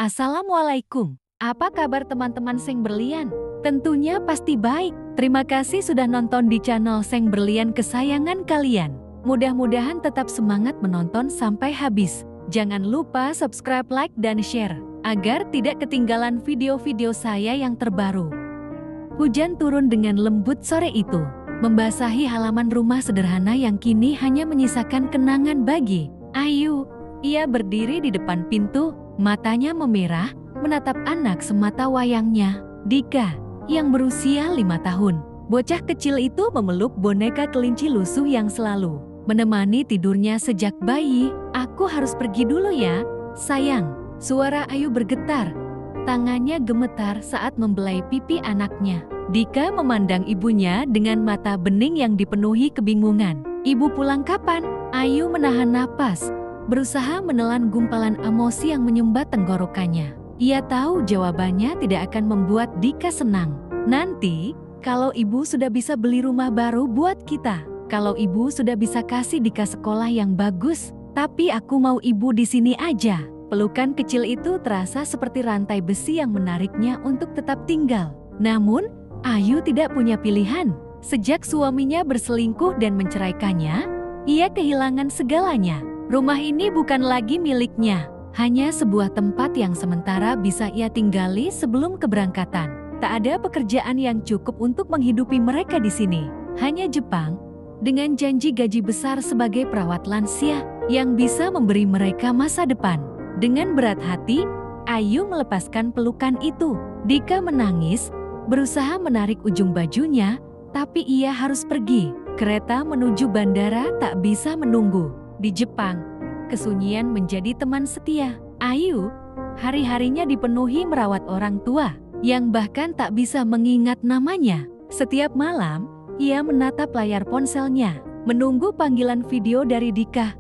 Assalamualaikum. Apa kabar teman-teman Seng Berlian? Tentunya pasti baik. Terima kasih sudah nonton di channel Seng Berlian kesayangan kalian. Mudah-mudahan tetap semangat menonton sampai habis. Jangan lupa subscribe, like, dan share, agar tidak ketinggalan video-video saya yang terbaru. Hujan turun dengan lembut sore itu, membasahi halaman rumah sederhana yang kini hanya menyisakan kenangan bagi Ayu. Ia berdiri di depan pintu, matanya memerah, menatap anak semata wayangnya, Dika, yang berusia 5 tahun. Bocah kecil itu memeluk boneka kelinci lusuh yang selalu menemani tidurnya sejak bayi. "Aku harus pergi dulu ya, sayang." Suara Ayu bergetar. Tangannya gemetar saat membelai pipi anaknya. Dika memandang ibunya dengan mata bening yang dipenuhi kebingungan. "Ibu pulang kapan?" Ayu menahan napas, berusaha menelan gumpalan emosi yang menyumbat tenggorokannya. Ia tahu jawabannya tidak akan membuat Dika senang. "Nanti, kalau ibu sudah bisa beli rumah baru buat kita. Kalau ibu sudah bisa kasih Dika sekolah yang bagus. Tapi aku mau ibu di sini aja." Pelukan kecil itu terasa seperti rantai besi yang menariknya untuk tetap tinggal. Namun, Ayu tidak punya pilihan. Sejak suaminya berselingkuh dan menceraikannya, ia kehilangan segalanya. Rumah ini bukan lagi miliknya, hanya sebuah tempat yang sementara bisa ia tinggali sebelum keberangkatan. Tak ada pekerjaan yang cukup untuk menghidupi mereka di sini. Hanya Jepang, dengan janji gaji besar sebagai perawat lansia, yang bisa memberi mereka masa depan. Dengan berat hati, Ayu melepaskan pelukan itu. Dika menangis, berusaha menarik ujung bajunya, tapi ia harus pergi. Kereta menuju bandara tak bisa menunggu. Di Jepang, kesunyian menjadi teman setia. Ayu, hari-harinya dipenuhi merawat orang tua, yang bahkan tak bisa mengingat namanya. Setiap malam, ia menatap layar ponselnya, menunggu panggilan video dari Dika.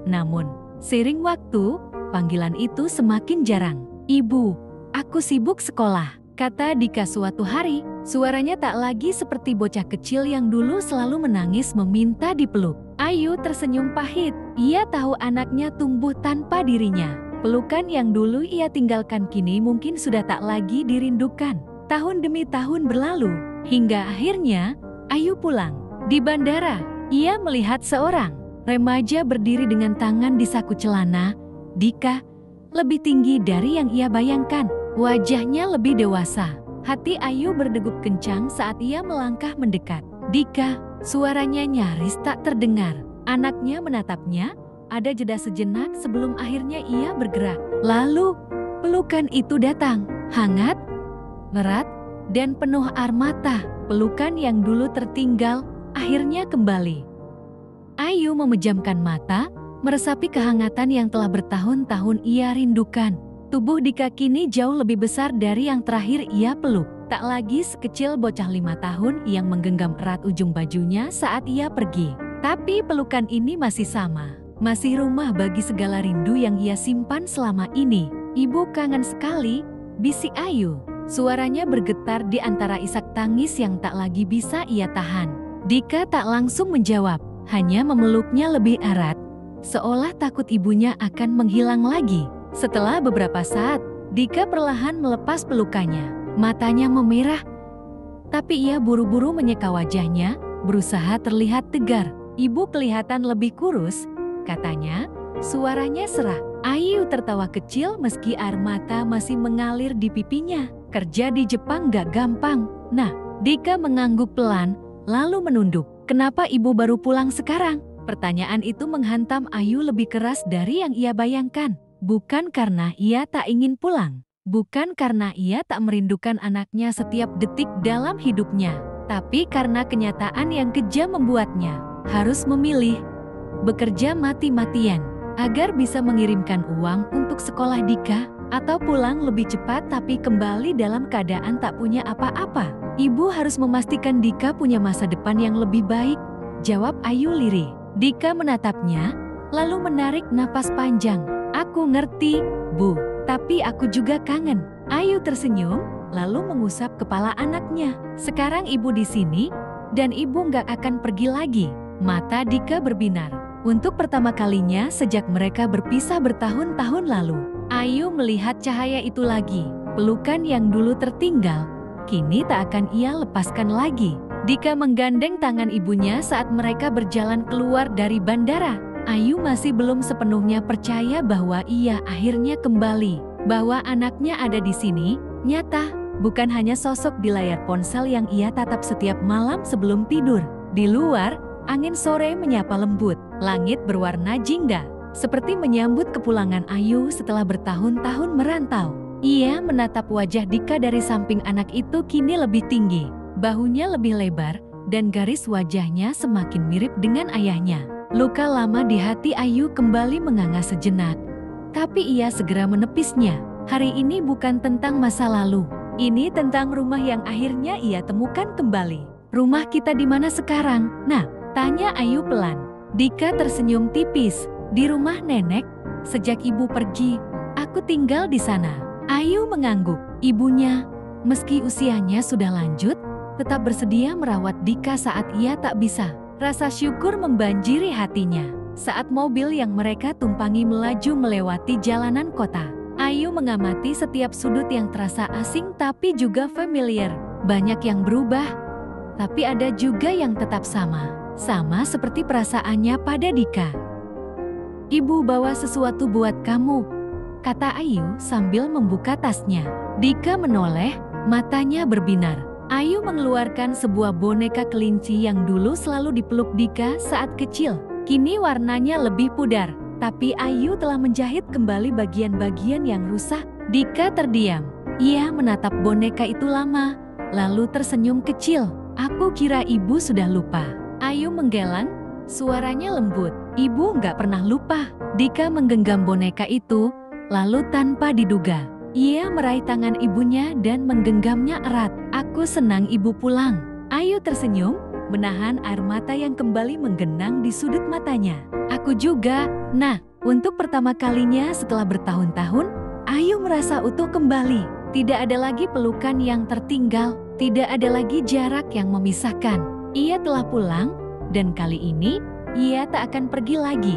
Namun, seiring waktu, panggilan itu semakin jarang. "Ibu, aku sibuk sekolah," kata Dika suatu hari. Suaranya tak lagi seperti bocah kecil yang dulu selalu menangis meminta dipeluk. Ayu tersenyum pahit. Ia tahu anaknya tumbuh tanpa dirinya. Pelukan yang dulu ia tinggalkan kini mungkin sudah tak lagi dirindukan. Tahun demi tahun berlalu, hingga akhirnya Ayu pulang. Di bandara, ia melihat seorang remaja berdiri dengan tangan di saku celana. Dika, lebih tinggi dari yang ia bayangkan. Wajahnya lebih dewasa. Hati Ayu berdegup kencang saat ia melangkah mendekat. "Dika," suaranya nyaris tak terdengar. Anaknya menatapnya, ada jeda sejenak sebelum akhirnya ia bergerak. Lalu, pelukan itu datang, hangat, erat, dan penuh air mata. Pelukan yang dulu tertinggal, akhirnya kembali. Ayu memejamkan mata, meresapi kehangatan yang telah bertahun-tahun ia rindukan. Tubuh Dika kini jauh lebih besar dari yang terakhir ia peluk. Tak lagi sekecil bocah 5 tahun yang menggenggam erat ujung bajunya saat ia pergi. Tapi pelukan ini masih sama. Masih rumah bagi segala rindu yang ia simpan selama ini. "Ibu kangen sekali," bisik Ayu. Suaranya bergetar di antara isak tangis yang tak lagi bisa ia tahan. Dika tak langsung menjawab, hanya memeluknya lebih erat, seolah takut ibunya akan menghilang lagi. Setelah beberapa saat, Dika perlahan melepas pelukannya. Matanya memerah, tapi ia buru-buru menyeka wajahnya, berusaha terlihat tegar. "Ibu kelihatan lebih kurus," katanya, suaranya serah. Ayu tertawa kecil meski air mata masih mengalir di pipinya. "Kerja di Jepang gak gampang." "Nah," Dika mengangguk pelan, lalu menunduk. "Kenapa ibu baru pulang sekarang?" Pertanyaan itu menghantam Ayu lebih keras dari yang ia bayangkan. Bukan karena ia tak ingin pulang, bukan karena ia tak merindukan anaknya setiap detik dalam hidupnya, tapi karena kenyataan yang kejam membuatnya harus memilih bekerja mati-matian agar bisa mengirimkan uang untuk sekolah Dika, atau pulang lebih cepat tapi kembali dalam keadaan tak punya apa-apa. "Ibu harus memastikan Dika punya masa depan yang lebih baik," jawab Ayu lirih. Dika menatapnya, lalu menarik napas panjang. "Aku ngerti, Bu, tapi aku juga kangen." Ayu tersenyum, lalu mengusap kepala anaknya. "Sekarang ibu di sini, dan ibu nggak akan pergi lagi." Mata Dika berbinar. Untuk pertama kalinya sejak mereka berpisah bertahun-tahun lalu, Ayu melihat cahaya itu lagi. Pelukan yang dulu tertinggal, kini tak akan ia lepaskan lagi. Dika menggandeng tangan ibunya saat mereka berjalan keluar dari bandara. Ayu masih belum sepenuhnya percaya bahwa ia akhirnya kembali. Bahwa anaknya ada di sini, nyata, bukan hanya sosok di layar ponsel yang ia tatap setiap malam sebelum tidur. Di luar, angin sore menyapa lembut, langit berwarna jingga, seperti menyambut kepulangan Ayu setelah bertahun-tahun merantau. Ia menatap wajah Dika dari samping anak itu kini lebih tinggi, bahunya lebih lebar, dan garis wajahnya semakin mirip dengan ayahnya. Luka lama di hati Ayu kembali menganga sejenak, tapi ia segera menepisnya. Hari ini bukan tentang masa lalu, ini tentang rumah yang akhirnya ia temukan kembali. Rumah kita di mana sekarang? Nah, tanya Ayu pelan. Dika tersenyum tipis. Di rumah nenek, sejak ibu pergi, aku tinggal di sana. Ayu mengangguk. Ibunya, meski usianya sudah lanjut, tetap bersedia merawat Dika saat ia tak bisa. Rasa syukur membanjiri hatinya. Saat mobil yang mereka tumpangi melaju melewati jalanan kota, Ayu mengamati setiap sudut yang terasa asing tapi juga familiar. Banyak yang berubah, tapi ada juga yang tetap sama. Sama seperti perasaannya pada Dika. Ibu bawa sesuatu buat kamu, kata Ayu sambil membuka tasnya. Dika menoleh, matanya berbinar. Ayu mengeluarkan sebuah boneka kelinci yang dulu selalu dipeluk Dika saat kecil. Kini warnanya lebih pudar, tapi Ayu telah menjahit kembali bagian-bagian yang rusak. Dika terdiam. Ia menatap boneka itu lama, lalu tersenyum kecil. Aku kira ibu sudah lupa. Ayu menggeleng, suaranya lembut. Ibu nggak pernah lupa. Dika menggenggam boneka itu, lalu tanpa diduga, ia meraih tangan ibunya dan menggenggamnya erat. Aku senang ibu pulang. Ayu tersenyum, menahan air mata yang kembali menggenang di sudut matanya. Aku juga. Nah, untuk pertama kalinya setelah bertahun-tahun, Ayu merasa utuh kembali. Tidak ada lagi pelukan yang tertinggal. Tidak ada lagi jarak yang memisahkan. Ia telah pulang, dan kali ini, ia tak akan pergi lagi.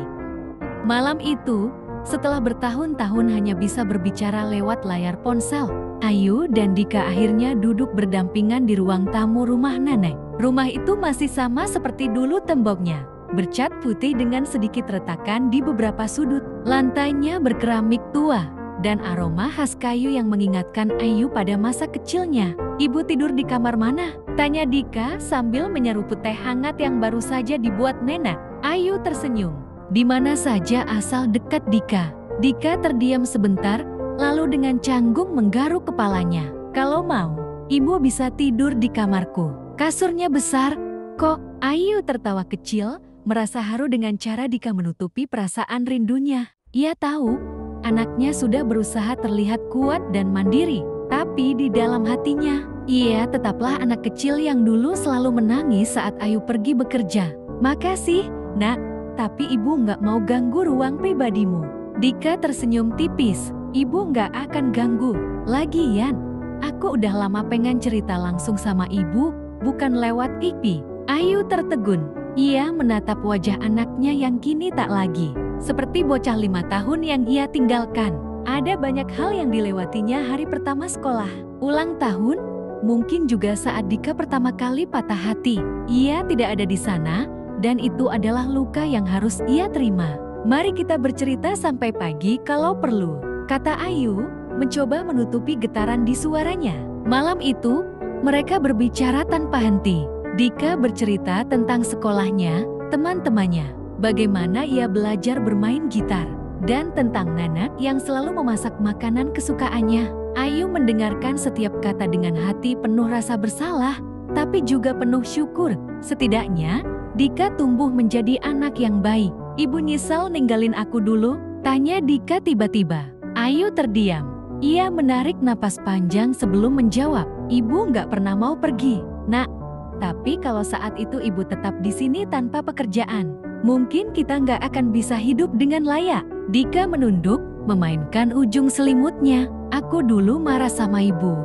Malam itu, setelah bertahun-tahun hanya bisa berbicara lewat layar ponsel, Ayu dan Dika akhirnya duduk berdampingan di ruang tamu rumah nenek. Rumah itu masih sama seperti dulu temboknya, bercat putih dengan sedikit retakan di beberapa sudut. Lantainya berkeramik tua, dan aroma khas kayu yang mengingatkan Ayu pada masa kecilnya. Ibu tidur di kamar mana? Tanya Dika sambil menyeruput teh hangat yang baru saja dibuat nenek. Ayu tersenyum. Di mana saja asal dekat Dika. Dika terdiam sebentar, lalu dengan canggung menggaruk kepalanya. Kalau mau, ibu bisa tidur di kamarku. Kasurnya besar, kok. Ayu tertawa kecil, merasa haru dengan cara Dika menutupi perasaan rindunya. Ia tahu, anaknya sudah berusaha terlihat kuat dan mandiri, tapi di dalam hatinya, ia tetaplah anak kecil yang dulu selalu menangis saat Ayu pergi bekerja. Makasih, nak, tapi ibu nggak mau ganggu ruang pribadimu. Dika tersenyum tipis. Ibu nggak akan ganggu. Lagian, aku udah lama pengen cerita langsung sama ibu, bukan lewat IP. Ayu tertegun. Ia menatap wajah anaknya yang kini tak lagi seperti bocah 5 tahun yang ia tinggalkan. Ada banyak hal yang dilewatinya hari pertama sekolah, ulang tahun, mungkin juga saat Dika pertama kali patah hati. Ia tidak ada di sana, dan itu adalah luka yang harus ia terima. Mari kita bercerita sampai pagi kalau perlu, kata Ayu, mencoba menutupi getaran di suaranya. Malam itu, mereka berbicara tanpa henti. Dika bercerita tentang sekolahnya, teman-temannya, bagaimana ia belajar bermain gitar, dan tentang Nana yang selalu memasak makanan kesukaannya. Ayu mendengarkan setiap kata dengan hati penuh rasa bersalah, tapi juga penuh syukur. Setidaknya, Dika tumbuh menjadi anak yang baik. Ibu nyesal ninggalin aku dulu? Tanya Dika tiba-tiba. Ayu terdiam. Ia menarik napas panjang sebelum menjawab. Ibu nggak pernah mau pergi, nak. Tapi kalau saat itu ibu tetap di sini tanpa pekerjaan, mungkin kita nggak akan bisa hidup dengan layak. Dika menunduk, memainkan ujung selimutnya. Aku dulu marah sama ibu,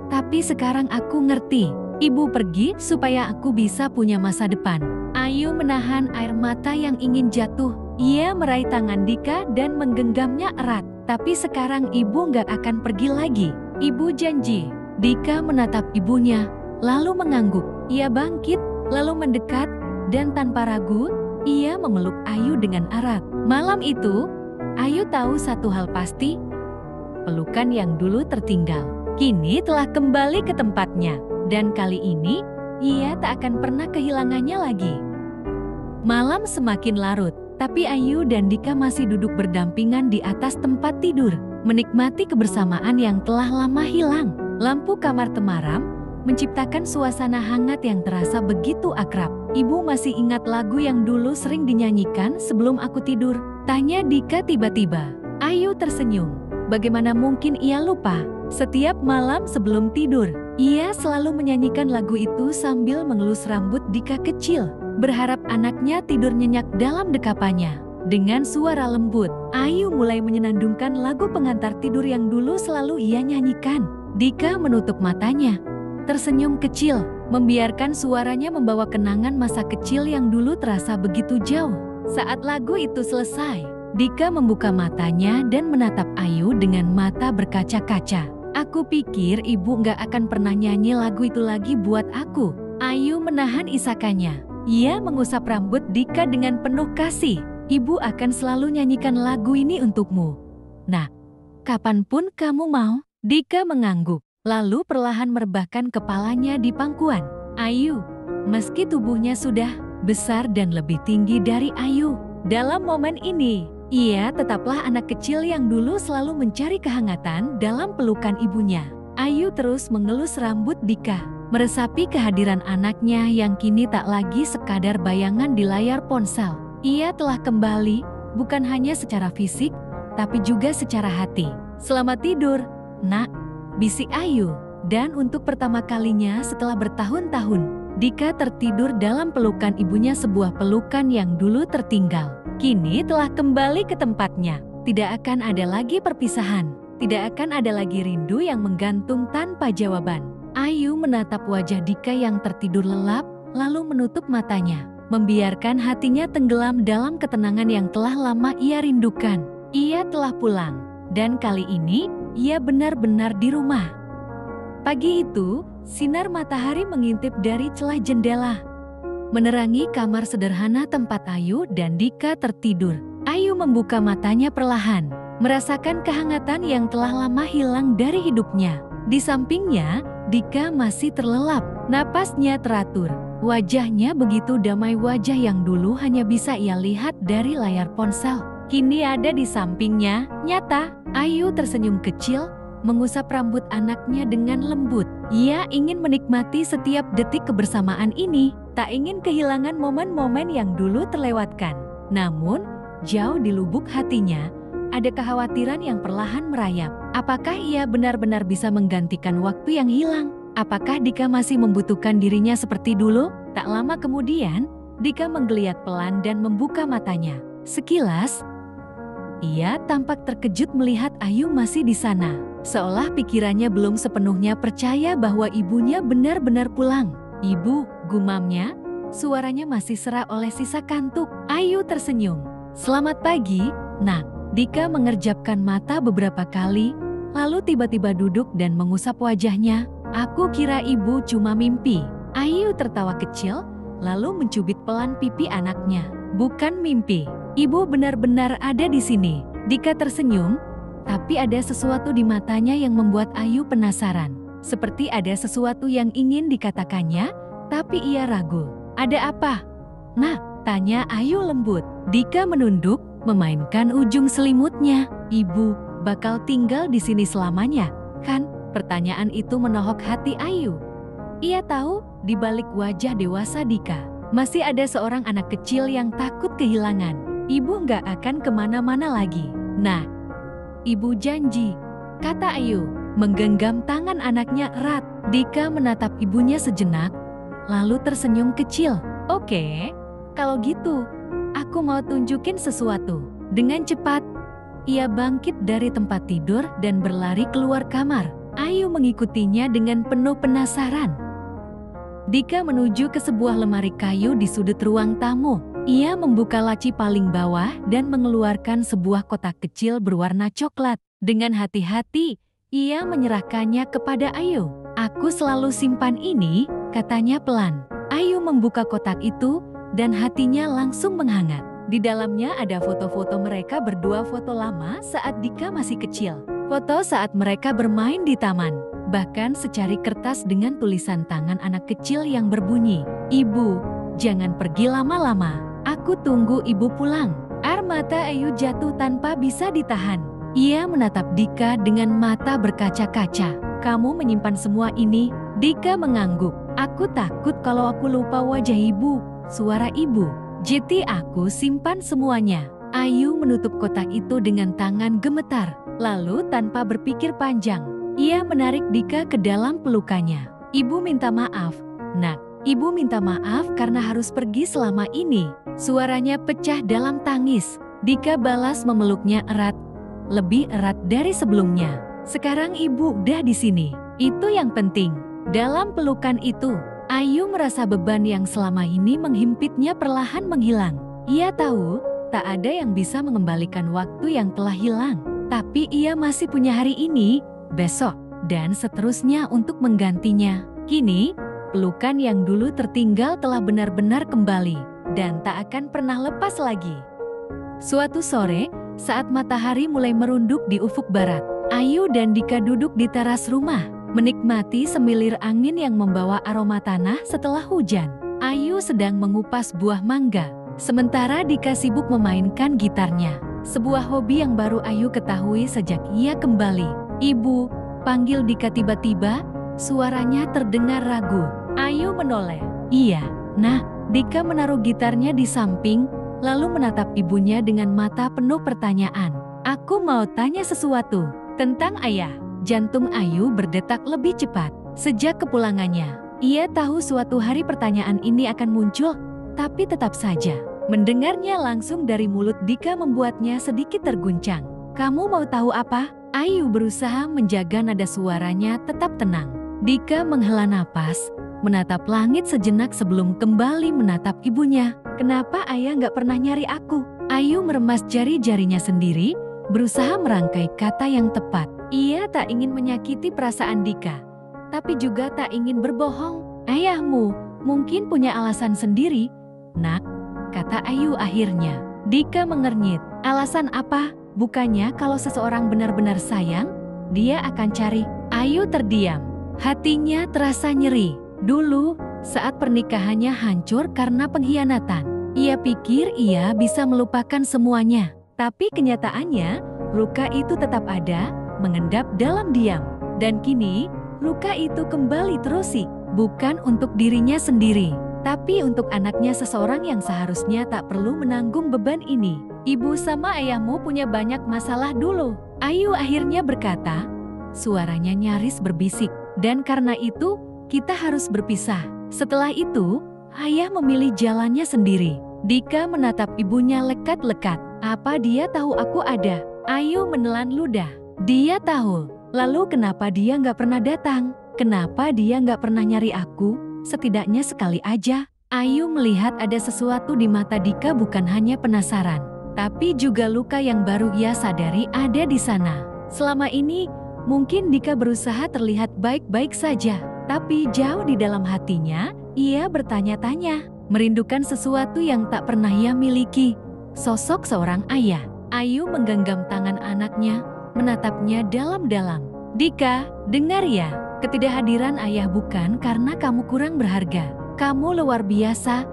tapi sekarang aku ngerti. Ibu pergi supaya aku bisa punya masa depan. Ayu menahan air mata yang ingin jatuh. Ia meraih tangan Dika dan menggenggamnya erat. Tapi sekarang ibu nggak akan pergi lagi. Ibu janji. Dika menatap ibunya, lalu mengangguk. Ia bangkit, lalu mendekat, dan tanpa ragu, ia memeluk Ayu dengan erat. Malam itu, Ayu tahu satu hal pasti. Pelukan yang dulu tertinggal, kini telah kembali ke tempatnya. Dan kali ini, ia tak akan pernah kehilangannya lagi. Malam semakin larut. Tapi Ayu dan Dika masih duduk berdampingan di atas tempat tidur, menikmati kebersamaan yang telah lama hilang. Lampu kamar temaram, menciptakan suasana hangat yang terasa begitu akrab. Ibu masih ingat lagu yang dulu sering dinyanyikan sebelum aku tidur? Tanya Dika tiba-tiba. Ayu tersenyum. Bagaimana mungkin ia lupa? Setiap malam sebelum tidur, ia selalu menyanyikan lagu itu sambil mengelus rambut Dika kecil, berharap anaknya tidur nyenyak dalam dekapannya. Dengan suara lembut, Ayu mulai menyenandungkan lagu pengantar tidur yang dulu selalu ia nyanyikan. Dika menutup matanya, tersenyum kecil, membiarkan suaranya membawa kenangan masa kecil yang dulu terasa begitu jauh. Saat lagu itu selesai, Dika membuka matanya dan menatap Ayu dengan mata berkaca-kaca. Aku pikir ibu nggak akan pernah nyanyi lagu itu lagi buat aku. Ayu menahan isakannya. Ia mengusap rambut Dika dengan penuh kasih. Ibu akan selalu nyanyikan lagu ini untukmu. Nah, kapanpun kamu mau. Dika mengangguk, lalu perlahan merebahkan kepalanya di pangkuan Ayu. Meski tubuhnya sudah besar dan lebih tinggi dari Ayu, dalam momen ini, ia tetaplah anak kecil yang dulu selalu mencari kehangatan dalam pelukan ibunya. Ayu terus mengelus rambut Dika, meresapi kehadiran anaknya yang kini tak lagi sekadar bayangan di layar ponsel. Ia telah kembali, bukan hanya secara fisik, tapi juga secara hati. Selamat tidur, nak, bisik Ayu. Dan untuk pertama kalinya setelah bertahun-tahun, Dika tertidur dalam pelukan ibunya, sebuah pelukan yang dulu tertinggal. Kini telah kembali ke tempatnya. Tidak akan ada lagi perpisahan. Tidak akan ada lagi rindu yang menggantung tanpa jawaban. Ayu menatap wajah Dika yang tertidur lelap, lalu menutup matanya, membiarkan hatinya tenggelam dalam ketenangan yang telah lama ia rindukan. Ia telah pulang, dan kali ini ia benar-benar di rumah. Pagi itu, sinar matahari mengintip dari celah jendela, menerangi kamar sederhana tempat Ayu dan Dika tertidur. Ayu membuka matanya perlahan, merasakan kehangatan yang telah lama hilang dari hidupnya. Di sampingnya, Dika masih terlelap, napasnya teratur. Wajahnya begitu damai, wajah yang dulu hanya bisa ia lihat dari layar ponsel. Kini ada di sampingnya, nyata. Ayu tersenyum kecil, mengusap rambut anaknya dengan lembut. Ia ingin menikmati setiap detik kebersamaan ini, tak ingin kehilangan momen-momen yang dulu terlewatkan. Namun, jauh di lubuk hatinya, ada kekhawatiran yang perlahan merayap. Apakah ia benar-benar bisa menggantikan waktu yang hilang? Apakah Dika masih membutuhkan dirinya seperti dulu? Tak lama kemudian, Dika menggeliat pelan dan membuka matanya. Sekilas, ia tampak terkejut melihat Ayu masih di sana. Seolah pikirannya belum sepenuhnya percaya bahwa ibunya benar-benar pulang. Ibu, gumamnya, suaranya masih serak oleh sisa kantuk. Ayu tersenyum. Selamat pagi, nak. Dika mengerjapkan mata beberapa kali, lalu tiba-tiba duduk dan mengusap wajahnya. Aku kira ibu cuma mimpi. Ayu tertawa kecil, lalu mencubit pelan pipi anaknya. Bukan mimpi, ibu benar-benar ada di sini. Dika tersenyum, tapi ada sesuatu di matanya yang membuat Ayu penasaran. Seperti ada sesuatu yang ingin dikatakannya, tapi ia ragu. Ada apa? Nah, tanya Ayu lembut. Dika menunduk, memainkan ujung selimutnya. Ibu bakal tinggal di sini selamanya, kan? Pertanyaan itu menohok hati Ayu. Ia tahu, di balik wajah dewasa Dika, masih ada seorang anak kecil yang takut kehilangan. Ibu nggak akan kemana-mana lagi. Nah, ibu janji, kata Ayu, menggenggam tangan anaknya erat. Dika menatap ibunya sejenak, lalu tersenyum kecil. Oke, kalau gitu, aku mau tunjukin sesuatu. Dengan cepat, ia bangkit dari tempat tidur dan berlari keluar kamar. Ayu mengikutinya dengan penuh penasaran. Dika menuju ke sebuah lemari kayu di sudut ruang tamu. Ia membuka laci paling bawah dan mengeluarkan sebuah kotak kecil berwarna coklat. Dengan hati-hati, ia menyerahkannya kepada Ayu. "Aku selalu simpan ini," katanya pelan. Ayu membuka kotak itu dan hatinya langsung menghangat. Di dalamnya ada foto-foto mereka berdua, foto lama saat Dika masih kecil. Foto saat mereka bermain di taman. Bahkan secari kertas dengan tulisan tangan anak kecil yang berbunyi, "Ibu, jangan pergi lama-lama. Aku tunggu ibu pulang." Air mata Ayu jatuh tanpa bisa ditahan. Ia menatap Dika dengan mata berkaca-kaca. "Kamu menyimpan semua ini?" Dika mengangguk. "Aku takut kalau aku lupa wajah ibu, suara ibu. Jadi aku simpan semuanya." Ayu menutup kotak itu dengan tangan gemetar. Lalu tanpa berpikir panjang, ia menarik Dika ke dalam pelukannya. "Ibu minta maaf, Nak. Ibu minta maaf karena harus pergi selama ini." Suaranya pecah dalam tangis. Dika balas memeluknya erat, lebih erat dari sebelumnya. "Sekarang ibu udah di sini. Itu yang penting." Dalam pelukan itu, Ayu merasa beban yang selama ini menghimpitnya perlahan menghilang. Ia tahu tak ada yang bisa mengembalikan waktu yang telah hilang. Tapi ia masih punya hari ini, besok, dan seterusnya untuk menggantinya. Kini, pelukan yang dulu tertinggal telah benar-benar kembali, dan tak akan pernah lepas lagi. Suatu sore, saat matahari mulai merunduk di ufuk barat, Ayu dan Dika duduk di teras rumah, menikmati semilir angin yang membawa aroma tanah setelah hujan. Ayu sedang mengupas buah mangga, sementara Dika sibuk memainkan gitarnya. Sebuah hobi yang baru Ayu ketahui sejak ia kembali. "Ibu," panggil Dika tiba-tiba, suaranya terdengar ragu. Ayu menoleh. "Iya, Nah." Dika menaruh gitarnya di samping, lalu menatap ibunya dengan mata penuh pertanyaan. "Aku mau tanya sesuatu tentang ayah." Jantung Ayu berdetak lebih cepat. Sejak kepulangannya, ia tahu suatu hari pertanyaan ini akan muncul, tapi tetap saja mendengarnya langsung dari mulut Dika membuatnya sedikit terguncang. "Kamu mau tahu apa?" Ayu berusaha menjaga nada suaranya tetap tenang. Dika menghela napas, menatap langit sejenak sebelum kembali menatap ibunya. "Kenapa ayah nggak pernah nyari aku?" Ayu meremas jari-jarinya sendiri, berusaha merangkai kata yang tepat. Ia tak ingin menyakiti perasaan Dika, tapi juga tak ingin berbohong. "Ayahmu mungkin punya alasan sendiri, Nak," kata Ayu akhirnya. Dika mengernyit. "Alasan apa? Bukannya kalau seseorang benar-benar sayang, dia akan cari?" Ayu terdiam. Hatinya terasa nyeri. Dulu, saat pernikahannya hancur karena pengkhianatan, ia pikir ia bisa melupakan semuanya. Tapi kenyataannya, luka itu tetap ada, mengendap dalam diam. Dan kini, luka itu kembali terusi, bukan untuk dirinya sendiri, tapi untuk anaknya, seseorang yang seharusnya tak perlu menanggung beban ini. "Ibu sama ayahmu punya banyak masalah dulu," Ayu akhirnya berkata, suaranya nyaris berbisik. "Dan karena itu, kita harus berpisah." Setelah itu, ayah memilih jalannya sendiri. Dika menatap ibunya lekat-lekat. "Apa dia tahu aku ada?" Ayu menelan ludah. Dia tahu. Lalu kenapa dia nggak pernah datang? Kenapa dia nggak pernah nyari aku? Setidaknya sekali aja. Ayu melihat ada sesuatu di mata Dika, bukan hanya penasaran, tapi juga luka yang baru ia sadari ada di sana. Selama ini, mungkin Dika berusaha terlihat baik-baik saja, tapi jauh di dalam hatinya, ia bertanya-tanya, merindukan sesuatu yang tak pernah ia miliki, sosok seorang ayah. Ayu menggenggam tangan anaknya, menatapnya dalam-dalam. "Dika, dengar ya, ketidakhadiran ayah bukan karena kamu kurang berharga. Kamu luar biasa,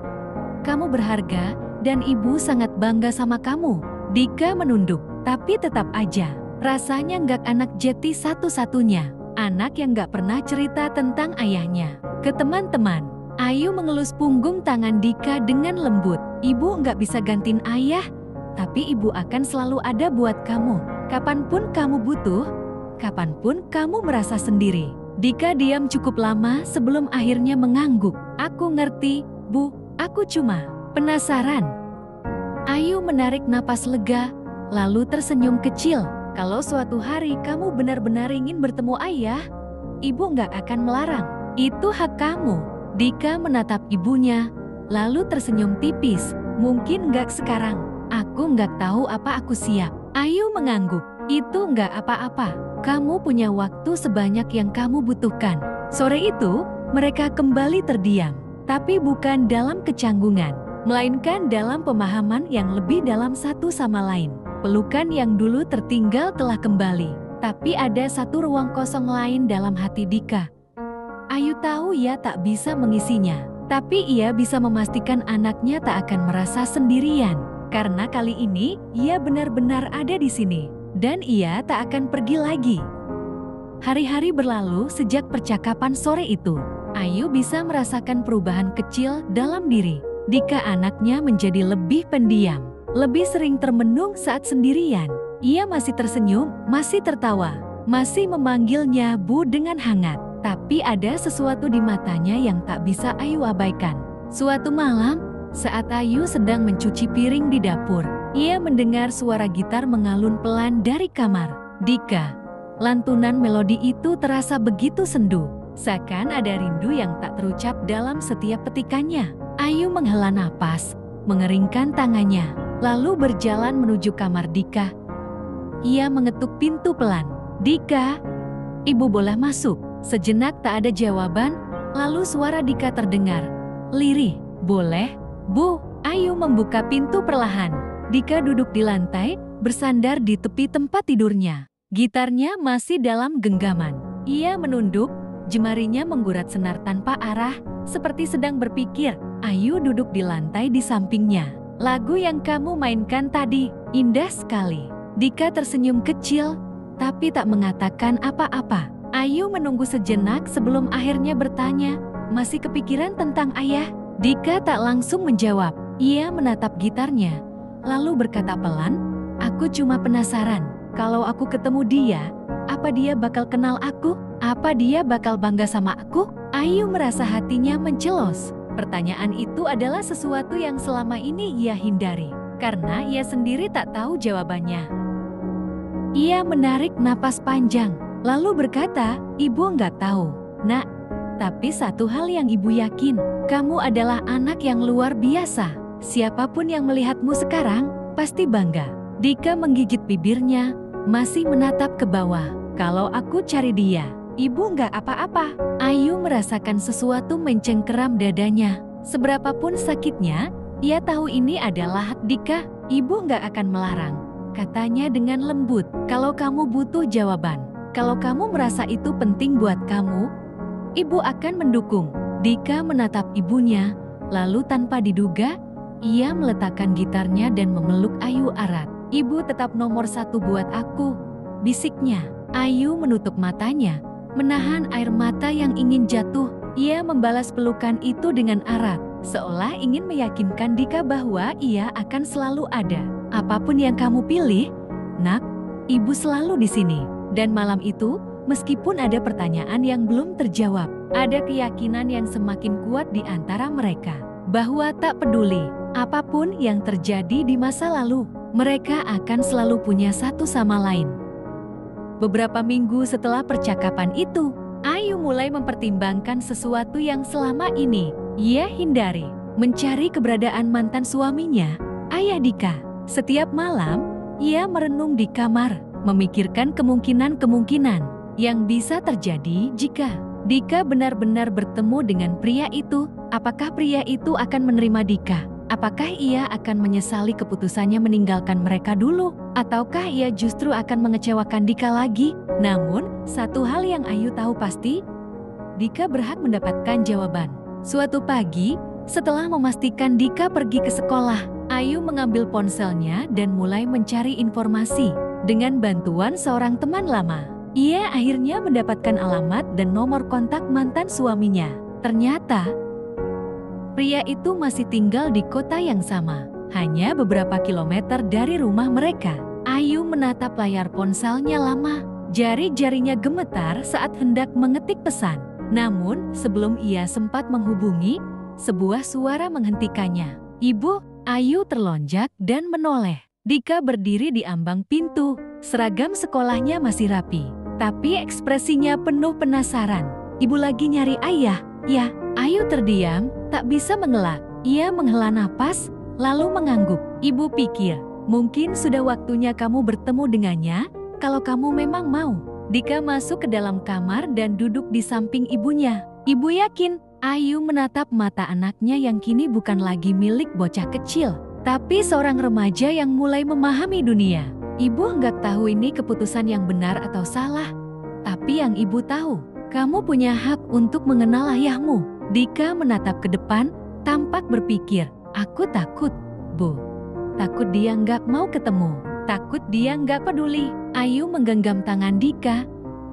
kamu berharga, dan ibu sangat bangga sama kamu." Dika menunduk, tapi tetap aja, rasanya nggak anak jeti satu-satunya. Anak yang nggak pernah cerita tentang ayahnya ke teman-teman. Ayu mengelus punggung tangan Dika dengan lembut. "Ibu nggak bisa gantiin ayah, tapi ibu akan selalu ada buat kamu. Kapanpun kamu butuh, kapanpun kamu merasa sendiri." Dika diam cukup lama sebelum akhirnya mengangguk. "Aku ngerti, Bu. Aku cuma penasaran." Ayu menarik napas lega, lalu tersenyum kecil. "Kalau suatu hari kamu benar-benar ingin bertemu ayah, ibu nggak akan melarang. Itu hak kamu." Dika menatap ibunya, lalu tersenyum tipis. Mungkin nggak sekarang. Aku nggak tahu apa aku siap. Ayu mengangguk. Itu nggak apa-apa. Kamu punya waktu sebanyak yang kamu butuhkan. Sore itu, mereka kembali terdiam. Tapi bukan dalam kecanggungan, melainkan dalam pemahaman yang lebih dalam satu sama lain. Pelukan yang dulu tertinggal telah kembali. Tapi ada satu ruang kosong lain dalam hati Dika. Ayu tahu ia tak bisa mengisinya. Tapi ia bisa memastikan anaknya tak akan merasa sendirian. Karena kali ini, ia benar-benar ada di sini. Dan ia tak akan pergi lagi. Hari-hari berlalu sejak percakapan sore itu. Ayu bisa merasakan perubahan kecil dalam diri. Dika anaknya menjadi lebih pendiam. Lebih sering termenung saat sendirian. Ia masih tersenyum, masih tertawa. Masih memanggilnya Bu dengan hangat. Tapi ada sesuatu di matanya yang tak bisa Ayu abaikan. Suatu malam, saat Ayu sedang mencuci piring di dapur, ia mendengar suara gitar mengalun pelan dari kamar. Dika, lantunan melodi itu terasa begitu sendu. Seakan ada rindu yang tak terucap dalam setiap petikannya. Ayu menghela napas, mengeringkan tangannya, lalu berjalan menuju kamar Dika. Ia mengetuk pintu pelan. Dika, Ibu boleh masuk? Sejenak tak ada jawaban, lalu suara Dika terdengar. Lirih, boleh, Bu. Ayu membuka pintu perlahan. Dika duduk di lantai, bersandar di tepi tempat tidurnya. Gitarnya masih dalam genggaman. Ia menunduk, jemarinya menggurat senar tanpa arah, seperti sedang berpikir. Ayu duduk di lantai di sampingnya. Lagu yang kamu mainkan tadi, indah sekali. Dika tersenyum kecil, tapi tak mengatakan apa-apa. Ayu menunggu sejenak sebelum akhirnya bertanya, masih kepikiran tentang ayah? Dika tak langsung menjawab. Ia menatap gitarnya, lalu berkata pelan, aku cuma penasaran, kalau aku ketemu dia, apa dia bakal kenal aku? Apa dia bakal bangga sama aku? Ayu merasa hatinya mencelos. Pertanyaan itu adalah sesuatu yang selama ini ia hindari, karena ia sendiri tak tahu jawabannya. Ia menarik napas panjang, lalu berkata, Ibu nggak tahu, Nak. Tapi satu hal yang Ibu yakin, kamu adalah anak yang luar biasa. Siapapun yang melihatmu sekarang, pasti bangga. Dika menggigit bibirnya, masih menatap ke bawah. Kalau aku cari dia, Ibu nggak apa-apa. Ayu merasakan sesuatu mencengkeram dadanya. Seberapapun sakitnya, ia tahu ini adalah hak Dika. Ibu nggak akan melarang, katanya dengan lembut. Kalau kamu butuh jawaban, kalau kamu merasa itu penting buat kamu, Ibu akan mendukung. Dika menatap ibunya, lalu tanpa diduga, ia meletakkan gitarnya dan memeluk Ayu erat. Ibu tetap nomor satu buat aku, bisiknya. Ayu menutup matanya, menahan air mata yang ingin jatuh. Ia membalas pelukan itu dengan erat, seolah ingin meyakinkan Dika bahwa ia akan selalu ada. Apapun yang kamu pilih, Nak, Ibu selalu di sini. Dan malam itu, meskipun ada pertanyaan yang belum terjawab, ada keyakinan yang semakin kuat di antara mereka, bahwa tak peduli apapun yang terjadi di masa lalu, mereka akan selalu punya satu sama lain. Beberapa minggu setelah percakapan itu, Ayu mulai mempertimbangkan sesuatu yang selama ini ia hindari, mencari keberadaan mantan suaminya, Ayah Dika. Setiap malam, ia merenung di kamar, memikirkan kemungkinan-kemungkinan yang bisa terjadi jika Dika benar-benar bertemu dengan pria itu. Apakah pria itu akan menerima Dika? Apakah ia akan menyesali keputusannya meninggalkan mereka dulu? Ataukah ia justru akan mengecewakan Dika lagi? Namun, satu hal yang Ayu tahu pasti, Dika berhak mendapatkan jawaban. Suatu pagi, setelah memastikan Dika pergi ke sekolah, Ayu mengambil ponselnya dan mulai mencari informasi. Dengan bantuan seorang teman lama, ia akhirnya mendapatkan alamat dan nomor kontak mantan suaminya. Ternyata, pria itu masih tinggal di kota yang sama, hanya beberapa kilometer dari rumah mereka. Ayu menatap layar ponselnya lama, jari-jarinya gemetar saat hendak mengetik pesan. Namun, sebelum ia sempat menghubungi, sebuah suara menghentikannya. Ibu, Ayu terlonjak dan menoleh. Dika berdiri di ambang pintu, seragam sekolahnya masih rapi, tapi ekspresinya penuh penasaran. Ibu lagi nyari ayah, ya? Ayu terdiam, tak bisa mengelak. Ia menghela napas, lalu mengangguk. Ibu pikir, mungkin sudah waktunya kamu bertemu dengannya, kalau kamu memang mau. Dika masuk ke dalam kamar dan duduk di samping ibunya. Ibu yakin, Ayu menatap mata anaknya yang kini bukan lagi milik bocah kecil, tapi seorang remaja yang mulai memahami dunia. Ibu nggak tahu ini keputusan yang benar atau salah, tapi yang ibu tahu, kamu punya hak untuk mengenal ayahmu. Dika menatap ke depan, tampak berpikir, aku takut, Bu. Takut dia nggak mau ketemu, takut dia nggak peduli. Ayu menggenggam tangan Dika.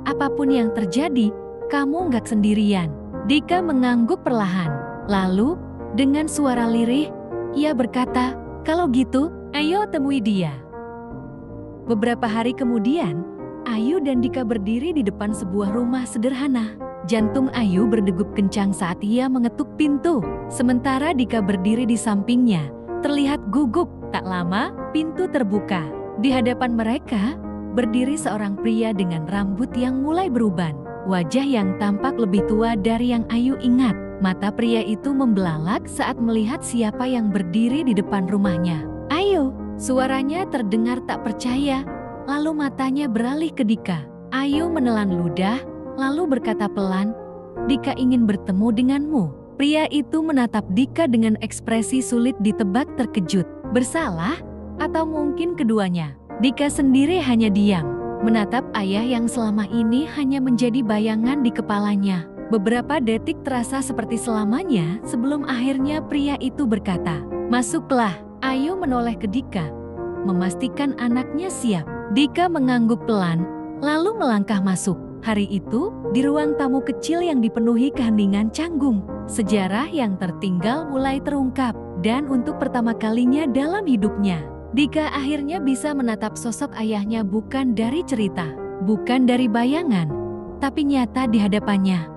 Apapun yang terjadi, kamu nggak sendirian. Dika mengangguk perlahan. Lalu, dengan suara lirih, ia berkata, kalau gitu, ayo temui dia. Beberapa hari kemudian, Ayu dan Dika berdiri di depan sebuah rumah sederhana. Jantung Ayu berdegup kencang saat ia mengetuk pintu. Sementara Dika berdiri di sampingnya, terlihat gugup. Tak lama, pintu terbuka. Di hadapan mereka, berdiri seorang pria dengan rambut yang mulai beruban. Wajah yang tampak lebih tua dari yang Ayu ingat. Mata pria itu membelalak saat melihat siapa yang berdiri di depan rumahnya. Ayu, suaranya terdengar tak percaya, lalu matanya beralih ke Dika. Ayu menelan ludah, lalu berkata pelan, Dika ingin bertemu denganmu. Pria itu menatap Dika dengan ekspresi sulit ditebak, terkejut, bersalah, atau mungkin keduanya. Dika sendiri hanya diam, menatap ayah yang selama ini hanya menjadi bayangan di kepalanya. Beberapa detik terasa seperti selamanya sebelum akhirnya pria itu berkata, masuklah. Ayu menoleh ke Dika, memastikan anaknya siap. Dika mengangguk pelan, lalu melangkah masuk. Hari itu, di ruang tamu kecil yang dipenuhi keheningan canggung, sejarah yang tertinggal mulai terungkap. Dan untuk pertama kalinya dalam hidupnya, Dika akhirnya bisa menatap sosok ayahnya bukan dari cerita, bukan dari bayangan, tapi nyata di hadapannya.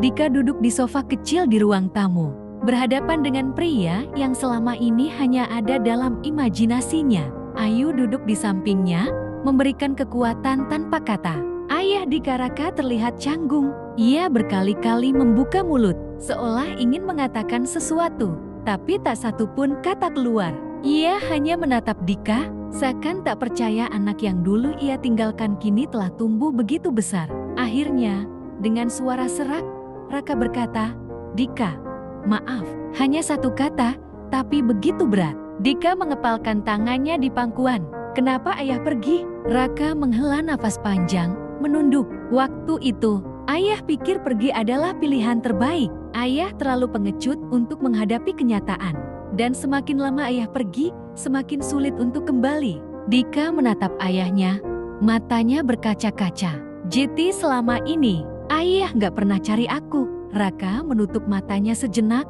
Dika duduk di sofa kecil di ruang tamu, berhadapan dengan pria yang selama ini hanya ada dalam imajinasinya. Ayu duduk di sampingnya, memberikan kekuatan tanpa kata. Ayah Dika Raka terlihat canggung. Ia berkali-kali membuka mulut, seolah ingin mengatakan sesuatu, tapi tak satu pun kata keluar. Ia hanya menatap Dika, seakan tak percaya anak yang dulu ia tinggalkan kini telah tumbuh begitu besar. Akhirnya, dengan suara serak, Raka berkata, Dika, maaf, hanya satu kata, tapi begitu berat. Dika mengepalkan tangannya di pangkuan. Kenapa ayah pergi? Raka menghela nafas panjang, menunduk. Waktu itu, ayah pikir pergi adalah pilihan terbaik. Ayah terlalu pengecut untuk menghadapi kenyataan. Dan semakin lama ayah pergi, semakin sulit untuk kembali. Dika menatap ayahnya, matanya berkaca-kaca. Jadi selama ini, ayah nggak pernah cari aku. Raka menutup matanya sejenak,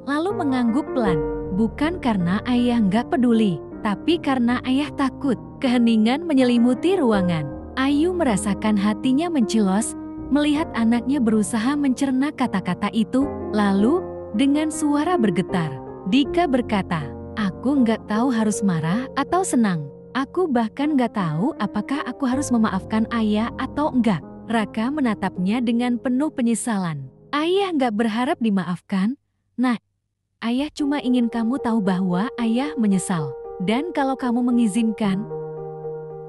lalu mengangguk pelan. Bukan karena ayah nggak peduli, tapi karena ayah takut. Keheningan menyelimuti ruangan. Ayu merasakan hatinya mencilos, melihat anaknya berusaha mencerna kata-kata itu. Lalu, dengan suara bergetar, Dika berkata, aku nggak tahu harus marah atau senang. Aku bahkan nggak tahu apakah aku harus memaafkan ayah atau enggak. Raka menatapnya dengan penuh penyesalan. Ayah nggak berharap dimaafkan. Nah, ayah cuma ingin kamu tahu bahwa ayah menyesal. Dan kalau kamu mengizinkan,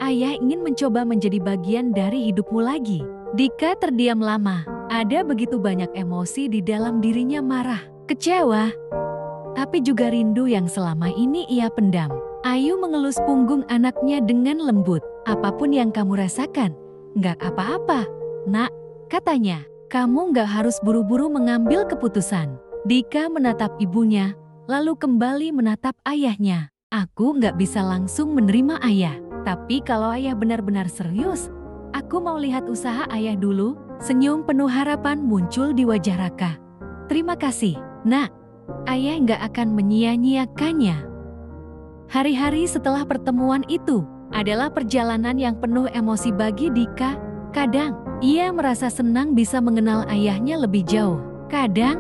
ayah ingin mencoba menjadi bagian dari hidupmu lagi. Dika terdiam lama. Ada begitu banyak emosi di dalam dirinya, marah, kecewa, tapi juga rindu yang selama ini ia pendam. Ayu mengelus punggung anaknya dengan lembut. Apapun yang kamu rasakan, nggak apa-apa, nak, katanya. Kamu nggak harus buru-buru mengambil keputusan. Dika menatap ibunya, lalu kembali menatap ayahnya. Aku nggak bisa langsung menerima ayah, tapi kalau ayah benar-benar serius, aku mau lihat usaha ayah dulu. Senyum penuh harapan muncul di wajah Raka. Terima kasih, nak. Ayah nggak akan menyia-nyiakannya. Hari-hari setelah pertemuan itu adalah perjalanan yang penuh emosi bagi Dika. Kadang, ia merasa senang bisa mengenal ayahnya lebih jauh. Kadang,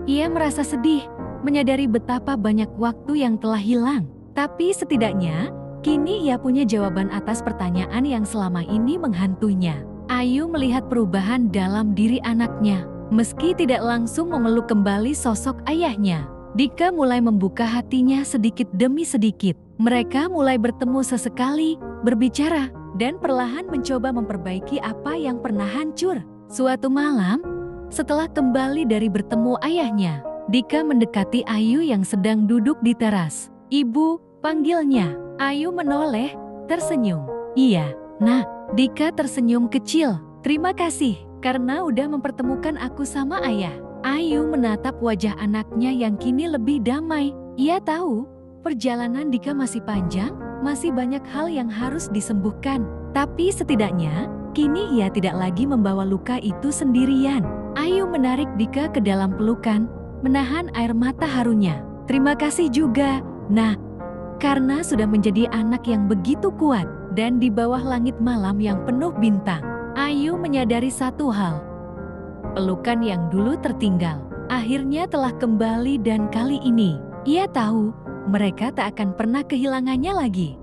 ia merasa sedih, menyadari betapa banyak waktu yang telah hilang. Tapi setidaknya, kini ia punya jawaban atas pertanyaan yang selama ini menghantuinya. Ayu melihat perubahan dalam diri anaknya. Meski tidak langsung memeluk kembali sosok ayahnya, Dika mulai membuka hatinya sedikit demi sedikit. Mereka mulai bertemu sesekali, berbicara, dan perlahan mencoba memperbaiki apa yang pernah hancur. Suatu malam, setelah kembali dari bertemu ayahnya, Dika mendekati Ayu yang sedang duduk di teras. "Ibu," panggilnya. Ayu menoleh, tersenyum. "Iya, Nak." Dika tersenyum kecil. "Terima kasih, karena udah mempertemukan aku sama ayah." Ayu menatap wajah anaknya yang kini lebih damai. Ia tahu, perjalanan Dika masih panjang, masih banyak hal yang harus disembuhkan. Tapi setidaknya, kini ia tidak lagi membawa luka itu sendirian. Ayu menarik Dika ke dalam pelukan, menahan air mata harunya. "Terima kasih juga, Nah, karena sudah menjadi anak yang begitu kuat." Dan di bawah langit malam yang penuh bintang, Ayu menyadari satu hal. Pelukan yang dulu tertinggal, akhirnya telah kembali dan kali ini, ia tahu mereka tak akan pernah kehilangannya lagi.